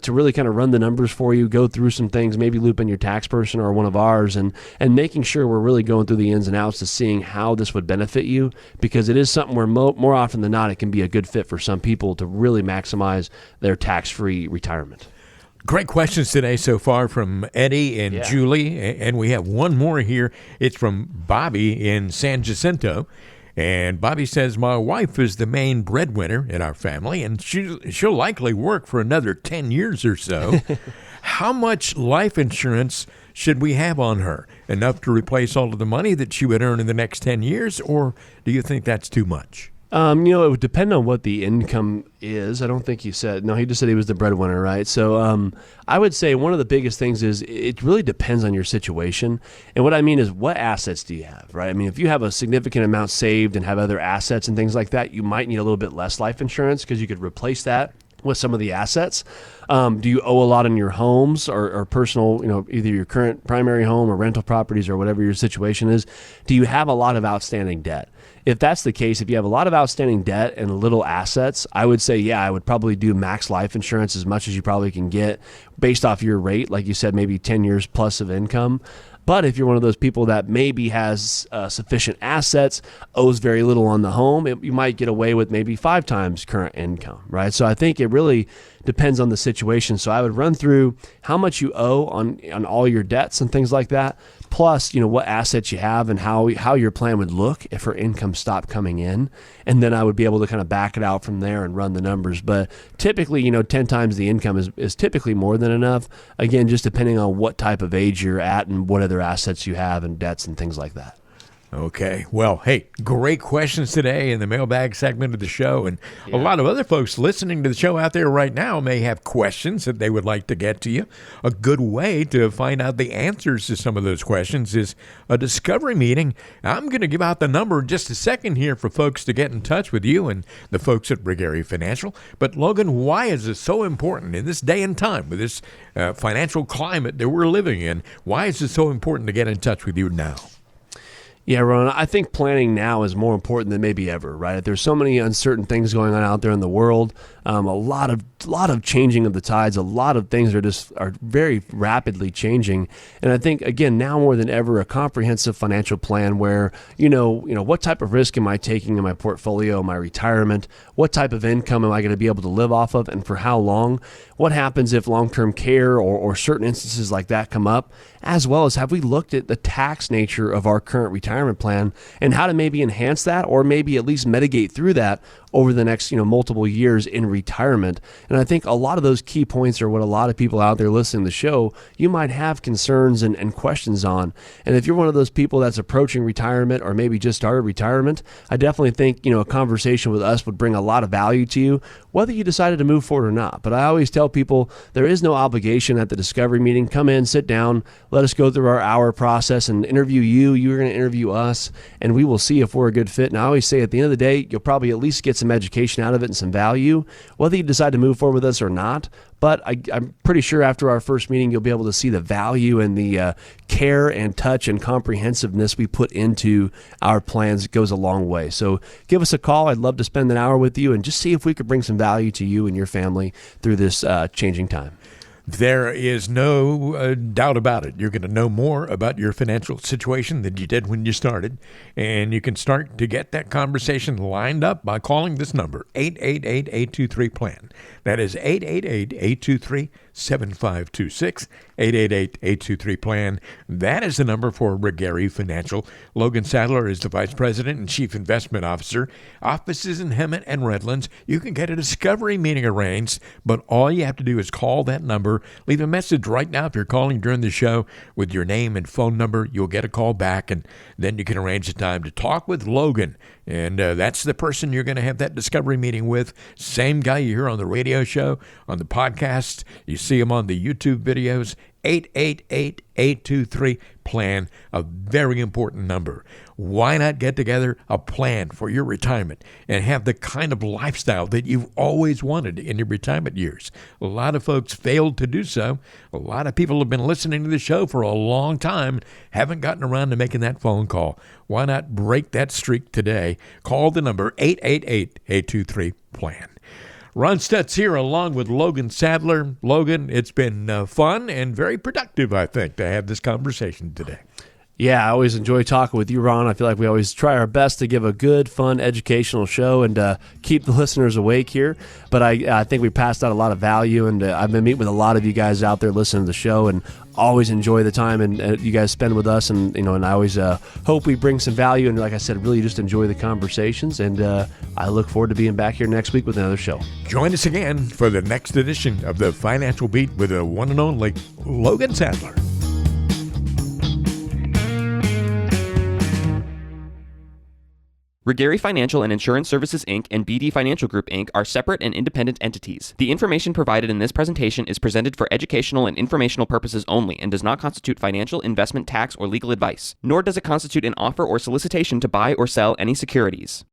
really kind of run the numbers for you, go through some things, maybe loop in your tax person or one of ours, and making sure we're really going through the ins and outs to seeing how this would benefit you, because it is something where more often than not it can be a good fit for some people to really maximize their tax-free retirement. Great questions today so far from Eddie and Julie, and we have one more here. It's from Bobby in San Jacinto, and Bobby says, my wife is the main breadwinner in our family, and she'll likely work for another 10 years or so. How much life insurance should we have on her? Enough to replace all of the money that she would earn in the next 10 years, or do you think that's too much? It would depend on what the income is. I don't think he said, no, he just said he was the breadwinner, right? So I would say one of the biggest things is it really depends on your situation. And what I mean is, what assets do you have, right? I mean, if you have a significant amount saved and have other assets and things like that, you might need a little bit less life insurance because you could replace that with some of the assets. Do you owe a lot on your homes or personal, either your current primary home or rental properties or whatever your situation is? Do you have a lot of outstanding debt? If that's the case, if you have a lot of outstanding debt and little assets, I would say, I would probably do max life insurance as much as you probably can get based off your rate. Like you said, maybe 10 years plus of income. But if you're one of those people that maybe has sufficient assets, owes very little on the home, you might get away with maybe 5 times current income, right? So I think it really depends on the situation. So I would run through how much you owe on all your debts and things like that, plus what assets you have and how your plan would look if her income stopped coming in. And then I would be able to kind of back it out from there and run the numbers. But typically, 10 times the income is typically more than enough. Again, just depending on what type of age you're at and what other assets you have and debts and things like that. Okay. Well, hey, great questions today in the mailbag segment of the show. And a lot of other folks listening to the show out there right now may have questions that they would like to get to you. A good way to find out the answers to some of those questions is a discovery meeting. I'm going to give out the number in just a second here for folks to get in touch with you and the folks at Brigary Financial. But Logan, why is it so important in this day and time with this financial climate that we're living in? Why is it so important to get in touch with you now? Yeah, Ron, I think planning now is more important than maybe ever, right? There's so many uncertain things going on out there in the world. A lot of changing of the tides. A lot of things are very rapidly changing. And I think, again, now more than ever, a comprehensive financial plan where, what type of risk am I taking in my portfolio, my retirement? What type of income am I going to be able to live off of and for how long? What happens if long-term care or certain instances like that come up? As well as, have we looked at the tax nature of our current retirement retirement plan and how to maybe enhance that or maybe at least mitigate through that over the next, multiple years in retirement. And I think a lot of those key points are what a lot of people out there listening to the show, you might have concerns and questions on. And if you're one of those people that's approaching retirement or maybe just started retirement, I definitely think, a conversation with us would bring a lot of value to you, whether you decided to move forward or not. But I always tell people there is no obligation at the discovery meeting. Come in, sit down, let us go through our hour process and interview you. You're going to interview us, and we will see if we're a good fit. And I always say at the end of the day, you'll probably at least get some education out of it and some value, whether you decide to move forward with us or not. But I'm pretty sure after our first meeting, you'll be able to see the value and the care and touch and comprehensiveness we put into our plans. It goes a long way. So give us a call. I'd love to spend an hour with you and just see if we could bring some value to you and your family through this changing time. There is no doubt about it. You're going to know more about your financial situation than you did when you started. And you can start to get that conversation lined up by calling this number, 888-823-PLAN. That is 888-823-7526, 888-823-PLAN. That is the number for Regary Financial. Logan Sadler is the Vice President and Chief Investment Officer. Offices in Hemet and Redlands. You can get a discovery meeting arranged, but all you have to do is call that number. Leave a message right now if you're calling during the show with your name and phone number. You'll get a call back, and then you can arrange a time to talk with Logan. And that's the person you're going to have that discovery meeting with. Same guy you hear on the radio show, on the podcast. You see him on the YouTube videos. 888-823-PLAN, a very important number. Why not get together a plan for your retirement and have the kind of lifestyle that you've always wanted in your retirement years? A lot of folks failed to do so. A lot of people have been listening to the show for a long time, haven't gotten around to making that phone call. Why not break that streak today? Call the number 888-823-PLAN. Ron Stutz here along with Logan Sadler. Logan, it's been fun and very productive, I think, to have this conversation today. Yeah, I always enjoy talking with you, Ron. I feel like we always try our best to give a good, fun, educational show and keep the listeners awake here. But I think we passed out a lot of value, and I've been meeting with a lot of you guys out there listening to the show, and always enjoy the time and you guys spend with us. And and I always hope we bring some value. And like I said, really just enjoy the conversations. And I look forward to being back here next week with another show. Join us again for the next edition of the Financial Beat with the one and only Logan Sadler. Regary Financial and Insurance Services, Inc. and BD Financial Group, Inc. are separate and independent entities. The information provided in this presentation is presented for educational and informational purposes only and does not constitute financial, investment, tax, or legal advice, nor does it constitute an offer or solicitation to buy or sell any securities.